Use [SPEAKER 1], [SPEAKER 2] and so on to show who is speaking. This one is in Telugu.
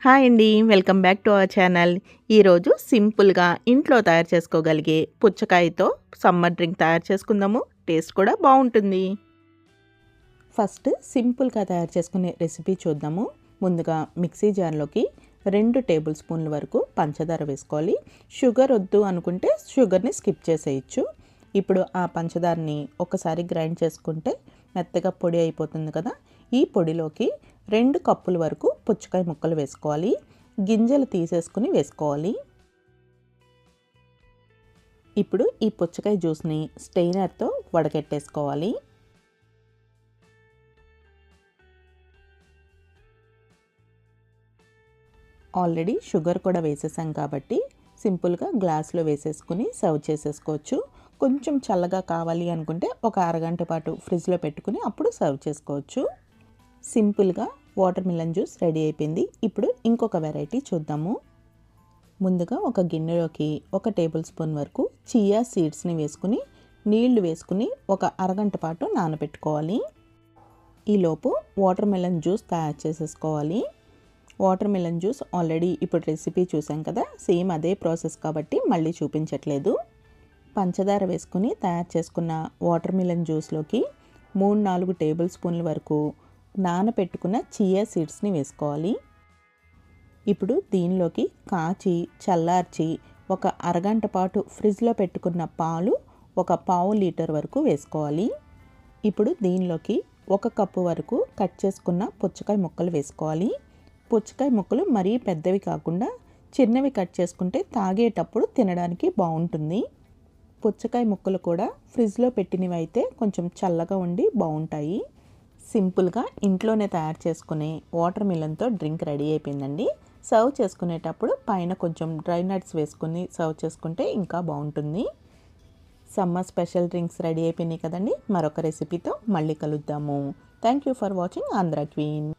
[SPEAKER 1] హాయ్ అండి, welcome back to our channel. ఈరోజు సింపుల్గా ఇంట్లో తయారు చేసుకోగలిగే పుచ్చకాయతో సమ్మర్ డ్రింక్ తయారు చేసుకుందాము. టేస్ట్ కూడా బాగుంటుంది. ఫస్ట్ సింపుల్గా తయారు చేసుకునే రెసిపీ చూద్దాము. ముందుగా మిక్సీ జార్లోకి 2 టేబుల్ స్పూన్ల వరకు పంచదార వేసుకోవాలి. షుగర్ వద్దు అనుకుంటే షుగర్ని స్కిప్ చేసేయచ్చు. ఇప్పుడు ఆ పంచదారని ఒకసారి గ్రైండ్ చేసుకుంటే మెత్తగా పొడి అయిపోతుంది కదా. ఈ పొడిలోకి 2 కప్పుల వరకు పుచ్చకాయ ముక్కలు వేసుకోవాలి. గింజలు తీసేసుకుని వేసుకోవాలి. ఇప్పుడు ఈ పుచ్చకాయ జ్యూస్ని స్టెయినర్తో వడకెట్టేసుకోవాలి. ఆల్రెడీ షుగర్ కూడా వేసేసాం కాబట్టి సింపుల్గా గ్లాస్లో వేసేసుకుని సర్వ్ చేసేసుకోవచ్చు. కొంచెం చల్లగా కావాలి అనుకుంటే ఒక అరగంట పాటు ఫ్రిడ్జ్లో పెట్టుకుని అప్పుడు సర్వ్ చేసుకోవచ్చు. సింపుల్గా వాటర్ మిలన్ జ్యూస్ రెడీ అయిపోయింది. ఇప్పుడు ఇంకొక వెరైటీ చూద్దాము. ముందుగా ఒక గిన్నెలోకి 1 టేబుల్ స్పూన్ వరకు చియా సీడ్స్ని వేసుకుని నీళ్లు వేసుకుని ఒక అరగంట పాటు నానబెట్టుకోవాలి. ఈలోపు వాటర్ మిలన్ జ్యూస్ తయారు చేసేసుకోవాలి. వాటర్ మిలన్ జ్యూస్ ఆల్రెడీ ఇప్పుడు రెసిపీ చూసాం కదా, సేమ్ అదే ప్రాసెస్ కాబట్టి మళ్ళీ చూపించట్లేదు. పంచదార వేసుకుని తయారు చేసుకున్న వాటర్ మిలన్ జ్యూస్లోకి 3-4 టేబుల్ స్పూన్ల వరకు నానపెట్టుకున్న చియా సీడ్స్ని వేసుకోవాలి. ఇప్పుడు దీనిలోకి కాచి చల్లార్చి ఒక అరగంట పాటు ఫ్రిడ్జ్లో పెట్టుకున్న పాలు 1/4 లీటర్ వరకు వేసుకోవాలి. ఇప్పుడు దీనిలోకి 1 కప్పు వరకు కట్ చేసుకున్న పుచ్చకాయ ముక్కలు వేసుకోవాలి. పుచ్చకాయ ముక్కలు మరీ పెద్దవి కాకుండా చిన్నవి కట్ చేసుకుంటే తాగేటప్పుడు తినడానికి బాగుంటుంది. పుచ్చకాయ ముక్కలు కూడా ఫ్రిడ్జ్లో పెట్టినవి అయితే కొంచెం చల్లగా ఉండి బాగుంటాయి. సింపుల్గా ఇంట్లోనే తయారు చేసుకునే వాటర్ మిలన్తో డ్రింక్ రెడీ అయిపోయిందండి. సర్వ్ చేసుకునేటప్పుడు పైన కొంచెం డ్రై నట్స్ వేసుకుని సర్వ్ చేసుకుంటే ఇంకా బాగుంటుంది. సమ్మర్ స్పెషల్ డ్రింక్స్ రెడీ అయిపోయినాయి కదండి. మరొక రెసిపీతో మళ్ళీ కలుద్దాము. Thank you for watching Andhra queen.